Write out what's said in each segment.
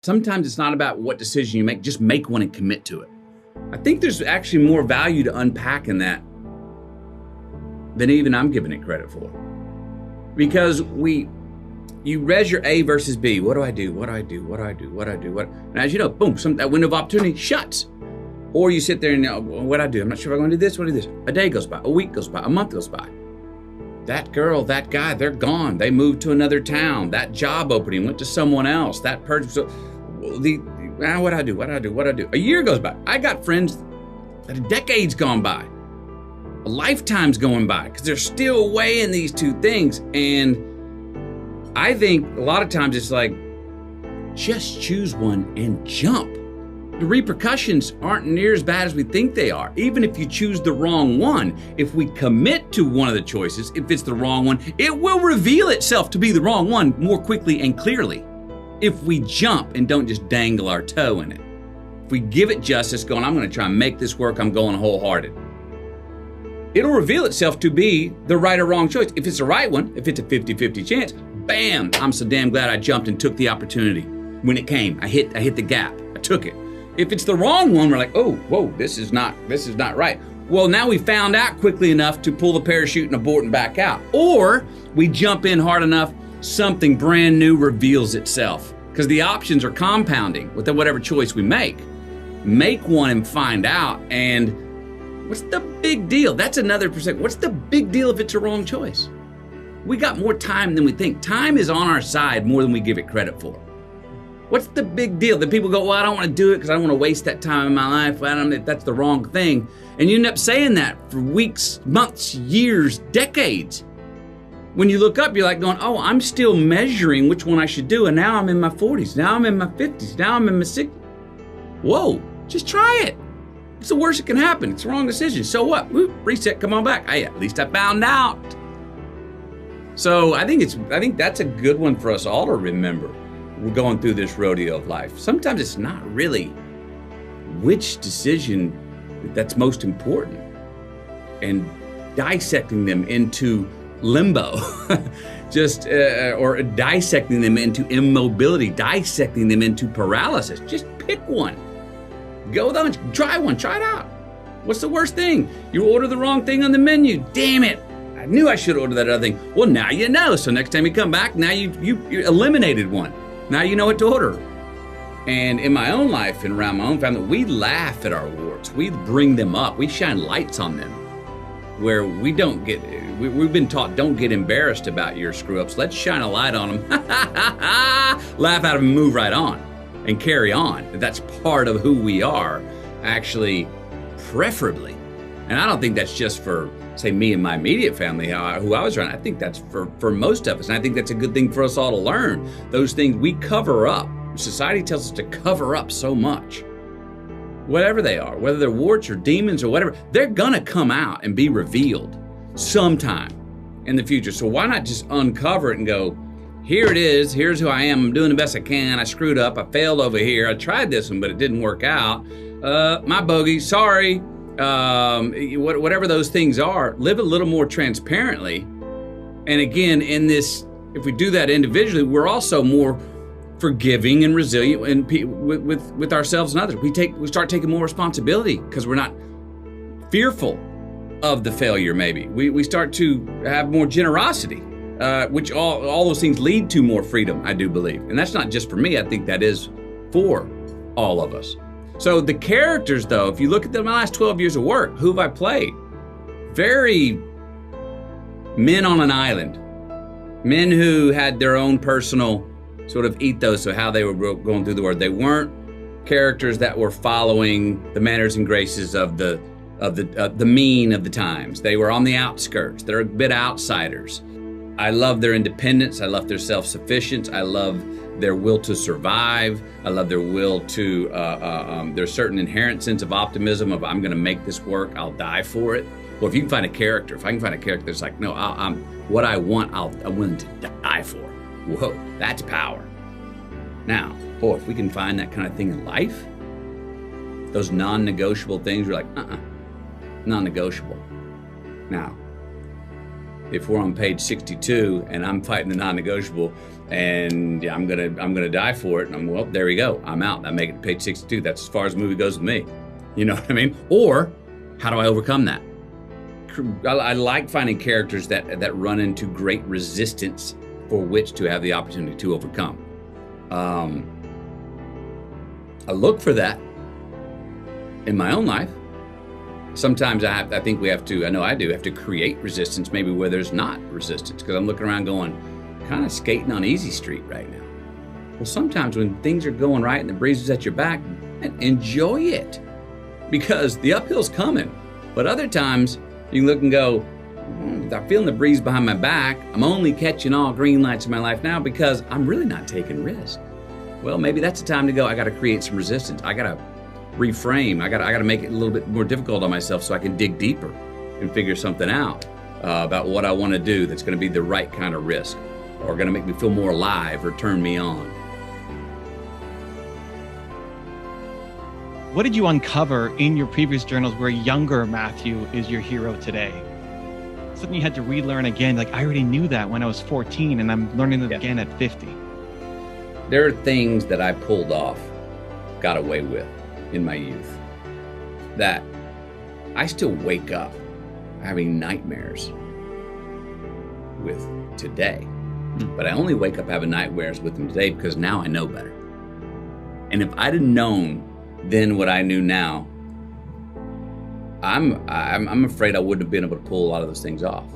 Sometimes it's not about what decision you make, just make one and commit to it. I think there's actually more value to unpack in that than even I'm giving it credit for. Because you measure A versus B. What do I do? What do I do? What do I do? What do I do? And as you know, boom, that window of opportunity shuts. Or you sit there and, what do I do? I'm not sure if I'm going to do this. What do I do this? A day goes by, a week goes by, a month goes by. That girl, that guy, they're gone. They moved to another town. That job opening went to someone else. That person. So what do I do? What do I do? What do I do? A year goes by. I got friends that a decade's gone by. A lifetime's going by because they're still weighing these two things. And I think a lot of times it's like, just choose one and jump. The repercussions aren't near as bad as we think they are. Even if you choose the wrong one, if we commit to one of the choices, if it's the wrong one, it will reveal itself to be the wrong one more quickly and clearly. If we jump and don't just dangle our toe in it. If we give it justice, going, I'm going to try and make this work, I'm going wholehearted. It'll reveal itself to be the right or wrong choice. If it's the right one, if it's a 50-50 chance, bam, I'm so damn glad I jumped and took the opportunity. When it came, I hit the gap, I took it. If it's the wrong one, we're like, oh, whoa, this is not right. Well, now we found out quickly enough to pull the parachute and abort and back out. Or we jump in hard enough, something brand new reveals itself. Because the options are compounding with whatever choice we make. Make one and find out. And what's the big deal? That's another perspective. What's the big deal if it's a wrong choice? We got more time than we think. Time is on our side more than we give it credit for. What's the big deal? That people go, well, I don't want to do it because I don't want to waste that time in my life. I don't know if that's the wrong thing. And you end up saying that for weeks, months, years, decades. When you look up, you're like going, oh, I'm still measuring which one I should do. And now I'm in my 40s. Now I'm in my 50s. Now I'm in my 60s. Whoa, just try it. It's the worst that can happen. It's the wrong decision. So what? Whoop, reset, come on back. Hey, at least I found out. So I think that's a good one for us all to remember. We're going through this rodeo of life. Sometimes it's not really which decision that's most important, and dissecting them into limbo, or dissecting them into immobility, dissecting them into paralysis. Just pick one. Go with one. Try one. Try it out. What's the worst thing? You order the wrong thing on the menu. Damn it. I knew I should order that other thing. Well, now you know. So next time you come back, now you eliminated one. Now you know what to order. And in my own life and around my own family, we laugh at our warts. We bring them up. We shine lights on them. Where we've been taught, don't get embarrassed about your screw-ups. Let's shine a light on them. Laugh at them and move right on and carry on. That's part of who we are, actually, preferably. And I don't think that's just for, say, me and my immediate family, who I was around. I think that's for most of us. And I think that's a good thing for us all to learn. Those things we cover up. Society tells us to cover up so much. Whatever they are, whether they're warts or demons or whatever, they're gonna come out and be revealed sometime in the future. So why not just uncover it and go, here it is, here's who I am, I'm doing the best I can, I screwed up, I failed over here, I tried this one, but it didn't work out. My bogey, sorry. Whatever those things are, live a little more transparently. And again, in this, if we do that individually, we're also more forgiving and resilient and with ourselves and others. We start taking more responsibility because we're not fearful of the failure. Maybe we start to have more generosity, which all those things lead to more freedom, I do believe. And that's not just for me. I think that is for all of us. So the characters, though, if you look at my last 12 years of work, who have I played? Very men on an island. Men who had their own personal sort of ethos of how they were going through the world. They weren't characters that were following the manners and graces of the mean of the times. They were on the outskirts. They're a bit outsiders. I love their independence. I love their self-sufficiency. I love their will to survive. I love their will to, there's certain inherent sense of optimism of I'm gonna make this work, I'll die for it. Well, if you can find a character, if I can find a character that's like, no, what I want, I'm willing to die for. Whoa, that's power. Now, boy, if we can find that kind of thing in life, those non-negotiable things, we're like, non-negotiable. Now, if we're on page 62 and I'm fighting the non-negotiable and I'm gonna die for it, and well, there we go, I'm out. I make it to page 62. That's as far as the movie goes with me. You know what I mean? Or how do I overcome that? I like finding characters that run into great resistance for which to have the opportunity to overcome. I look for that in my own life. Sometimes I think we have to, I know I do, have to create resistance maybe where there's not resistance, because I'm looking around going, kind of skating on easy street right now. Well, sometimes when things are going right and the breeze is at your back, enjoy it, because the uphill's coming. But other times you can look and go, I'm feeling the breeze behind my back. I'm only catching all green lights in my life now because I'm really not taking risks. Well, maybe that's the time to go, I got to create some resistance. I got to reframe. I got to make it a little bit more difficult on myself so I can dig deeper and figure something out about what I want to do that's going to be the right kind of risk, or going to make me feel more alive or turn me on. What did you uncover in your previous journals where younger Matthew is your hero today? Something you had to relearn again, like I already knew that when I was 14 and I'm learning it again at 50. There are things that I pulled off, got away with in my youth, that I still wake up having nightmares with today. But I only wake up having nightmares with them today because now I know better. And if I'd have known then what I knew now, I'm afraid I wouldn't have been able to pull a lot of those things off.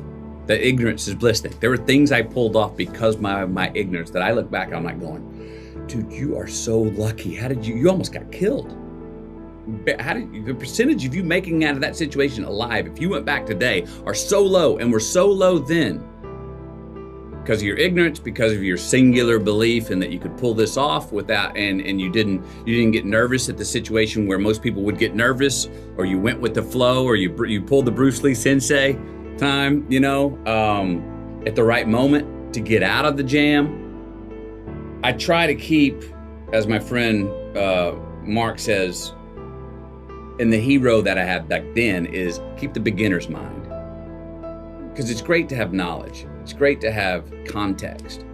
The ignorance is bliss thing. There were things I pulled off because my ignorance that I look back, I'm like going, dude, you are so lucky. How did you almost got killed. The percentage of you making out of that situation alive, if you went back today, are so low, and were so low then because of your ignorance, because of your singular belief in that you could pull this off without, and you didn't get nervous at the situation where most people would get nervous, or you went with the flow, or you pulled the Bruce Lee sensei time, at the right moment to get out of the jam. I try to keep, as my friend Mark says, and the hero that I had back then is keep the beginner's mind. Because it's great to have knowledge. It's great to have context.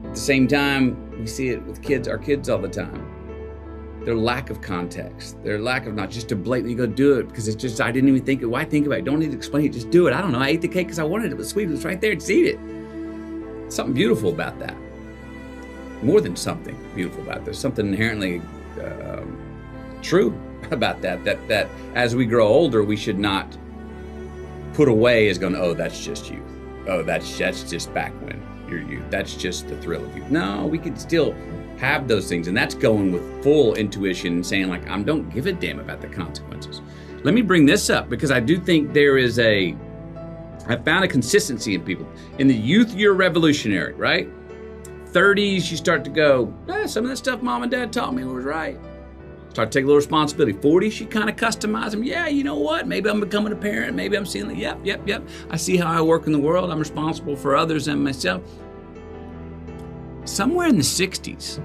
At the same time, we see it with kids, our kids all the time. Their lack of context, their lack of not just to blatantly go do it because it's just, I didn't even think it. Why think about it? Don't need to explain it. Just do it. I don't know. I ate the cake because I wanted it. It was sweet. It was right there. Just eat it. Something beautiful about that. More than something beautiful about it. There's something inherently true about that as we grow older, we should not put away as going, oh, that's just youth. Oh, that's just back when you're youth. That's just the thrill of youth. No, we can still have those things, and that's going with full intuition and saying, like, I don't give a damn about the consequences. Let me bring this up because I do think I found a consistency in people. In the youth, you're revolutionary, right? 30s, you start to go, some of that stuff mom and dad taught me was right. Start to take a little responsibility. 40s, you kind of customize them. Yeah, you know what? Maybe I'm becoming a parent. Maybe I'm seeing, yep. I see how I work in the world. I'm responsible for others and myself. Somewhere in the 60s,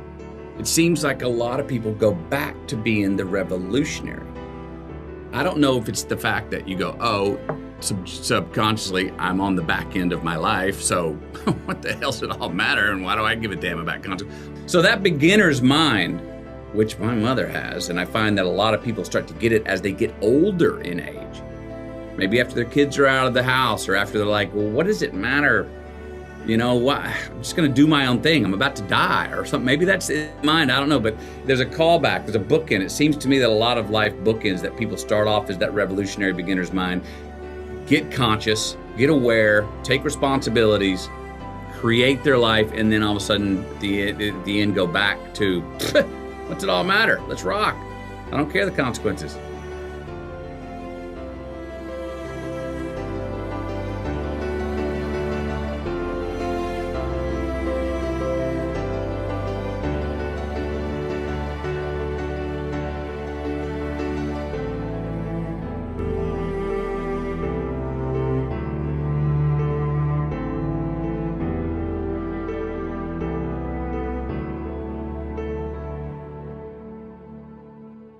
it seems like a lot of people go back to being the revolutionary. I don't know if it's the fact that you go, oh, subconsciously, I'm on the back end of my life, so what the hell does it all matter, and why do I give a damn about consequences? So that beginner's mind, which my mother has, and I find that a lot of people start to get it as they get older in age. Maybe after their kids are out of the house, or after they're like, well, what does it matter? What? I'm just going to do my own thing. I'm about to die or something. Maybe that's in mind. I don't know. But there's a callback. There's a bookend. It seems to me that a lot of life bookends that people start off as that revolutionary beginner's mind. Get conscious, get aware, take responsibilities, create their life, and then all of a sudden the end go back to, what's it all matter? Let's rock. I don't care the consequences.